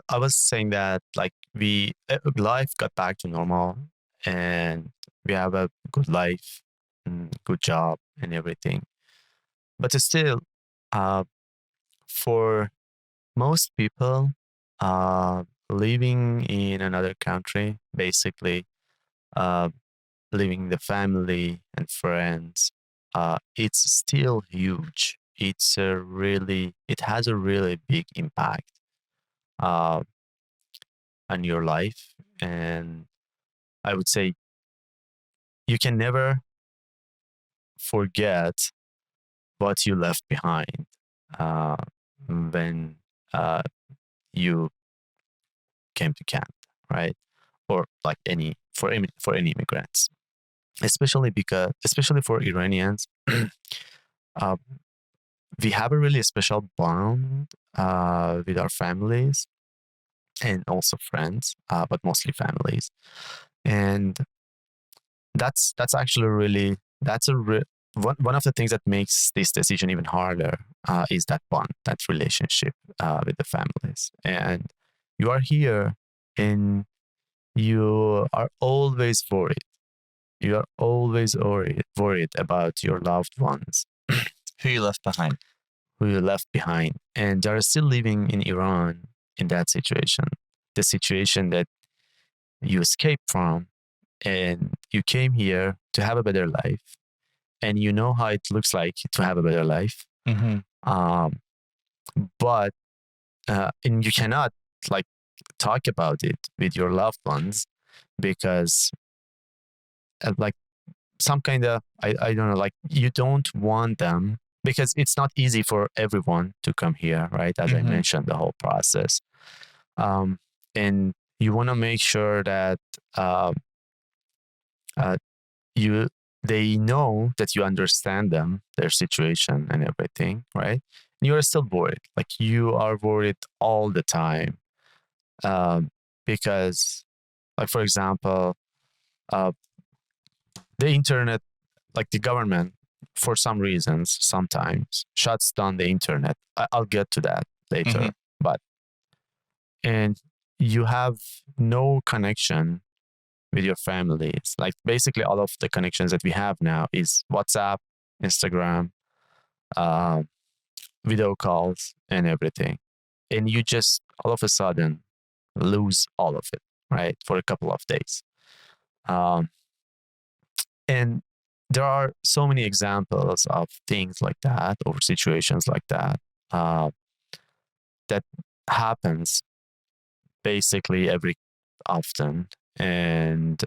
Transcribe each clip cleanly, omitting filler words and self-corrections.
I was saying that like life got back to normal, and we have a good life, good job, and everything. But still, uh, for most people, living in another country, basically, uh, leaving the family and friends, it's still huge. It has a really big impact uh, on your life. And I would say you can never forget what you left behind uh, when uh, you came to Canada, right? Or like for any immigrants, especially for Iranians, uh, we have a really special bond with our families and also friends, but mostly families. And that's actually really that's a re- one of the things that makes this decision even harder is that bond, that relationship with the families. And you are here, and you are always worried. You are always worried about your loved ones Who you left behind. who you left behind, and they are still living in Iran in that situation, the situation that you escaped from, and you came here to have a better life, and you know how it looks like to have a better life. Um, but and you cannot like talk about it with your loved ones because like some kind of I don't know, like you don't want them, because it's not easy for everyone to come here, right? As I mentioned, the whole process. Um, and you want to make sure that uh, uh, you they know that you understand them, their situation and everything, right? And you are still worried, like you are worried all the time, um, because, like for example, uh, the internet, like the government, for some reasons, sometimes shuts down the internet. I'll get to that later, but and you have no connection with your families. Like basically all of the connections that we have now is WhatsApp, Instagram, uh, video calls, and everything. And you just all of a sudden lose all of it, right? For a couple of days. Um, and there are so many examples of things like that or situations like that uh, that happens basically every often. And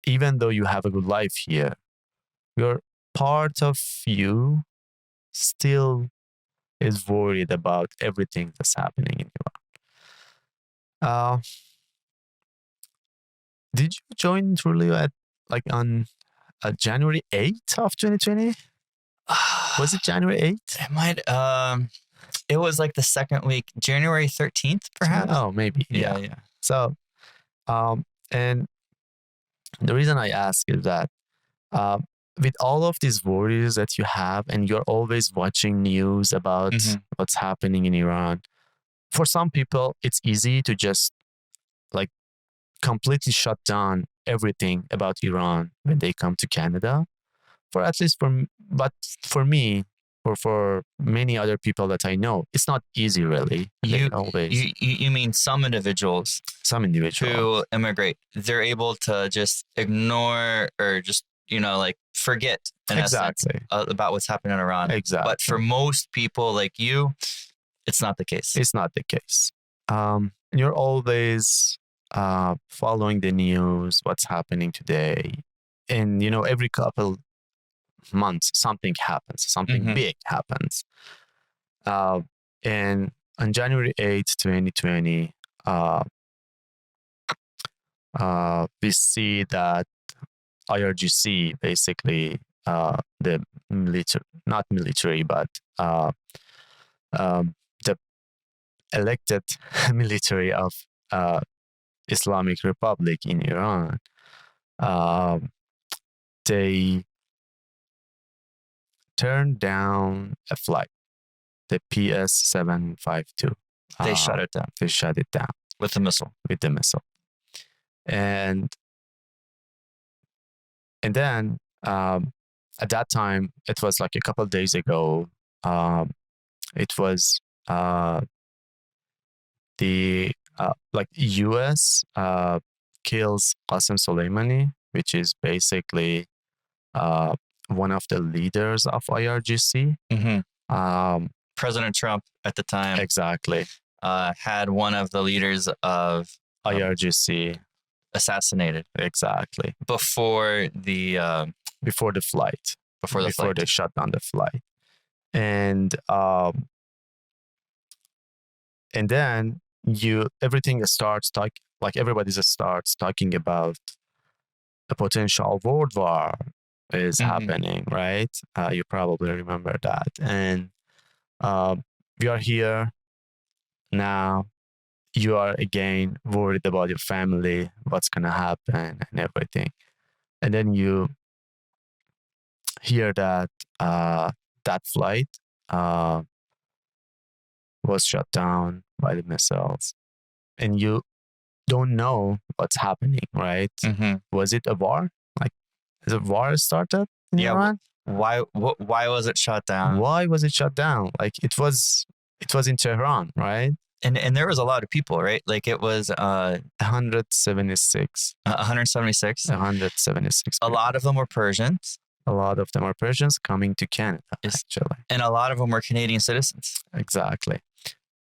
even though you have a good life here, your part of you still is worried about everything that's happening in Iran. Did you join Trulio at like on January 8th of 2020? Was it January 8th? It might. It was like the second week, January 13th, perhaps. Oh, maybe. Yeah. So, and the reason I ask is that with all of these worries that you have, and you're always watching news about what's happening in Iran, for some people, it's easy to just like completely shut down everything about Iran when they come to Canada. For at least but for me, or for many other people that I know, it's not easy really. You mean some individuals who immigrate, they're able to just ignore or just, like forget in essence about what's happening in Iran. Exactly. But for most people like you, it's not the case. It's not the case. You're always following the news, what's happening today. And, every couple months, something happens, something big happens. And on January 8th, 2020, we see that IRGC, basically the military, not military, but the elected military of Islamic Republic in Iran, they turned down a flight, the PS752. They shut it down. They shut it down with the missile. And then at that time, it was like a couple of days ago. It was the like U.S. Kills Qasem Soleimani, which is basically one of the leaders of IRGC. President Trump at the time exactly had one of the leaders of IRGC assassinated exactly before the flight. Before they shut down the flight, and then everything starts everybody starts talking about a potential world war is happening, right? You probably remember that, and we are here now. You are again worried about your family, what's gonna happen, and everything, and then you hear that that flight was shut down by the missiles, and you don't know what's happening, right? Was it a war? Like, is a war started in Iran? Why was it shut down? Why was it shut down? Like, it was in Tehran, right? And there was a lot of people, right? Like, it was 176. 176. 176. A lot of them were Persians. A lot of them are Persians coming to Canada, actually. And a lot of them were Canadian citizens. Exactly.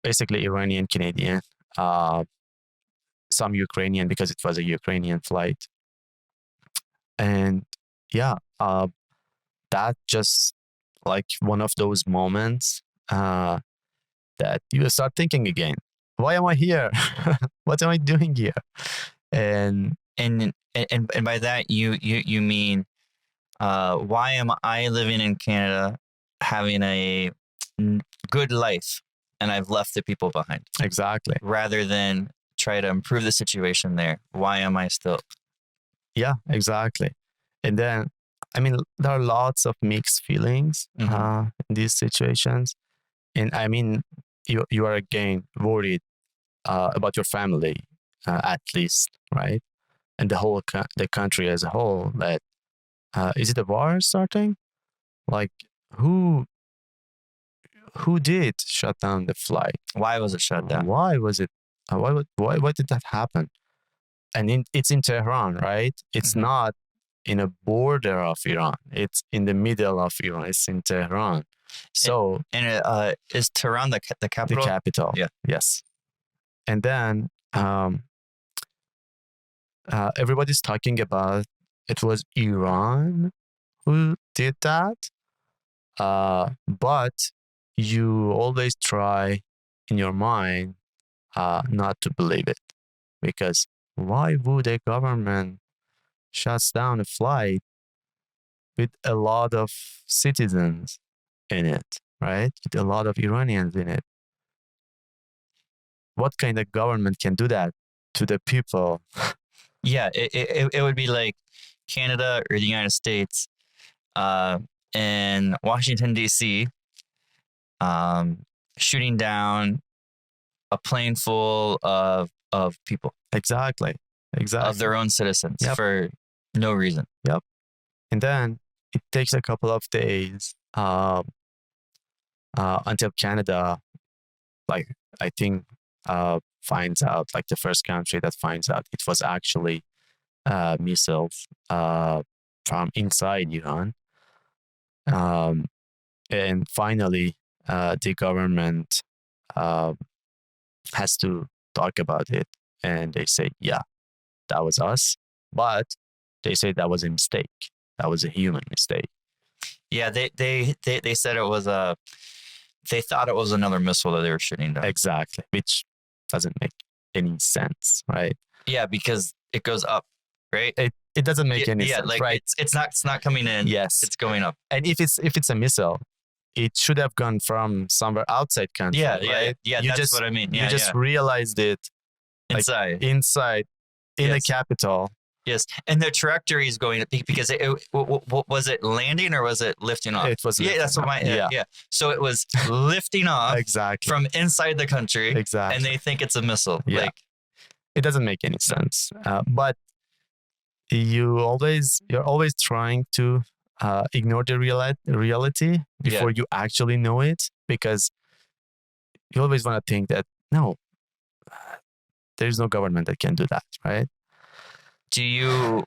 Basically Iranian, Canadian, some Ukrainian, because it was a Ukrainian flight. And yeah, that just like one of those moments that you start thinking again, why am I here? What am I doing here? And by that you mean why am I living in Canada having a good life and I've left the people behind? Exactly. Rather than try to improve the situation there. Why am I still? Yeah, exactly. And then, I mean, there are lots of mixed feelings in these situations. And I mean, you are again worried about your family, at least, right? And the whole the country as a whole. That is it a war starting? Like, who did shut down the flight? Why was it shut down? Why was it? Why did that happen? And it's in Tehran, right? It's not in a border of Iran. It's in the middle of Iran. It's in Tehran. So and is Tehran the capital? The capital. Yeah. Yes. And then everybody's talking about it was Iran who did that. But you always try in your mind not to believe it, because why would a government shuts down a flight with a lot of citizens in it, right? With a lot of Iranians in it. What kind of government can do that to the people? Yeah, it would be like Canada or the United States in Washington, D.C., shooting down a plane full of people. Exactly. Of their own citizens for no reason. Yep. And then it takes a couple of days until Canada, like, I think, finds out, like the first country that finds out it was actually missiles from inside Iran. And finally, the government has to talk about it, and they say, yeah, that was us, but they say that was a mistake. That was a human mistake. Yeah, they said it was they thought it was another missile that they were shooting down. Exactly, which doesn't make any sense, right? Yeah, because it goes up, right? It doesn't make any sense, like, right? It's not coming in. Yes, it's going up. And if it's a missile, it should have gone from somewhere outside country. Yeah, right? Yeah. That's what I mean. Yeah, you just realized it inside in the capital, Yes, and the trajectory is going because was it landing or was it lifting off? It was. That's what yeah. So it was lifting off exactly from inside the country. Exactly. And they think it's a missile. Yeah. Like, it doesn't make any sense. But you're always trying to ignore the reality before you actually know it, because you always want to think that no, there's no government that can do that, right? Do you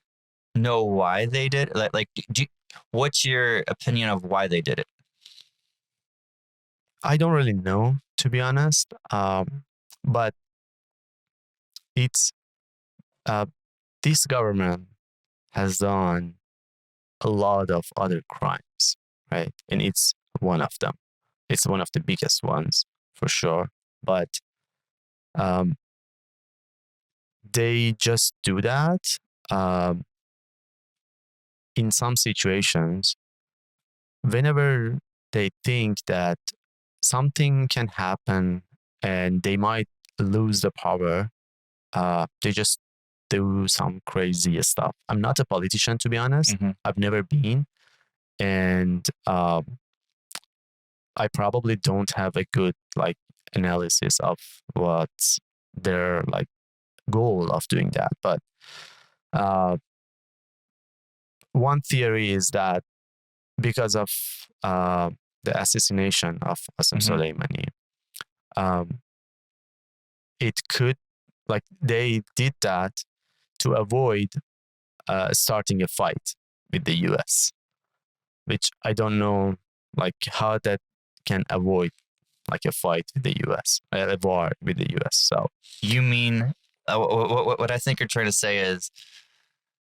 know why they did it? What's your opinion of why they did it? I don't really know, to be honest. But it's this government has done a lot of other crimes, right? And it's one of them. It's one of the biggest ones, for sure. But they just do that in some situations whenever they think that something can happen and they might lose the power. They just do some crazy stuff. I'm not a politician, to be honest. Mm-hmm. I've never been. And I probably don't have a good analysis of what's their goal of doing that. But one theory is that because of the assassination of Qasem Soleimani, it could, they did that to avoid starting a fight with the US, which I don't know how that can avoid a fight with the US, a war with the US. So you mean what I think you're trying to say is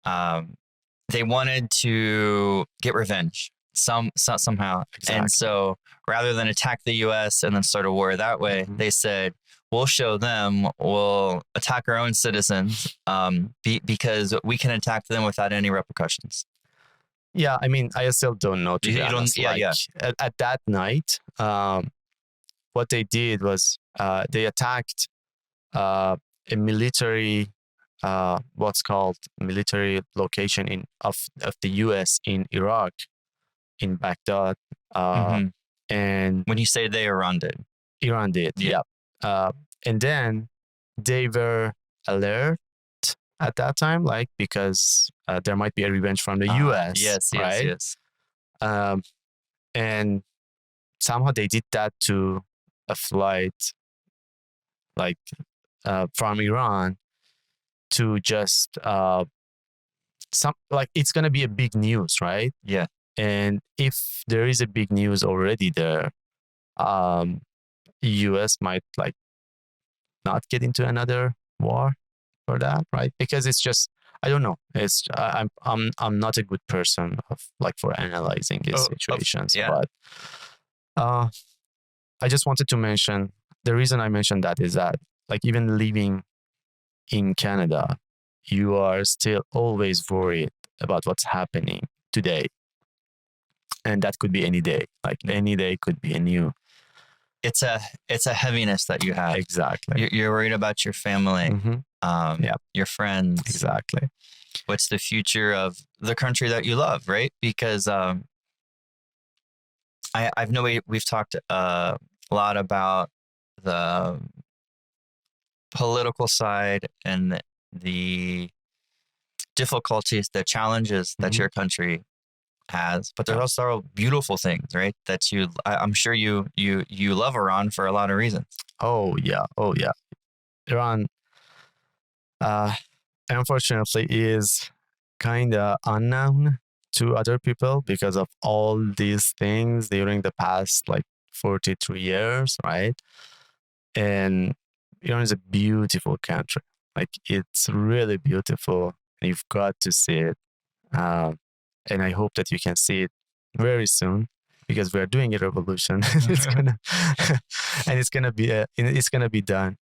they wanted to get revenge somehow. Exactly. And so rather than attack the US and then start a war that way, they said, we'll show them, we'll attack our own citizens because we can attack them without any repercussions. Yeah, I mean, I still don't know, to be honest. At that night, what they did was they attacked a military, what's called military location of the US in Iraq, in Baghdad. And when you say they, Iran did. Iran did, yeah. And then they were alert at that time, because there might be a revenge from the US. Yes, right? Yes. And somehow they did that to a flight from Iran to just it's gonna be a big news, right? Yeah. And if there is a big news already there, US might not get into another war for that, right? Because it's just, I don't know. It's I'm not a good person of for analyzing these situations. But I just wanted to mention, the reason I mentioned that is that even living in Canada, you are still always worried about what's happening today. And that could be any day. Any day could be a new. It's a heaviness that you have. Exactly. You're worried about your family, your friends. Exactly. What's the future of the country that you love, right? Because I've know we've talked a lot about the political side and the difficulties, the challenges that your country has, but there's also beautiful things, right? That I'm sure you love Iran for a lot of reasons. Oh yeah. Iran, unfortunately, is kind of unknown to other people because of all these things during the past 43 years, right? And Iran is a beautiful country. It's really beautiful. And you've got to see it. And I hope that you can see it very soon, because we are doing a revolution. It's gonna be done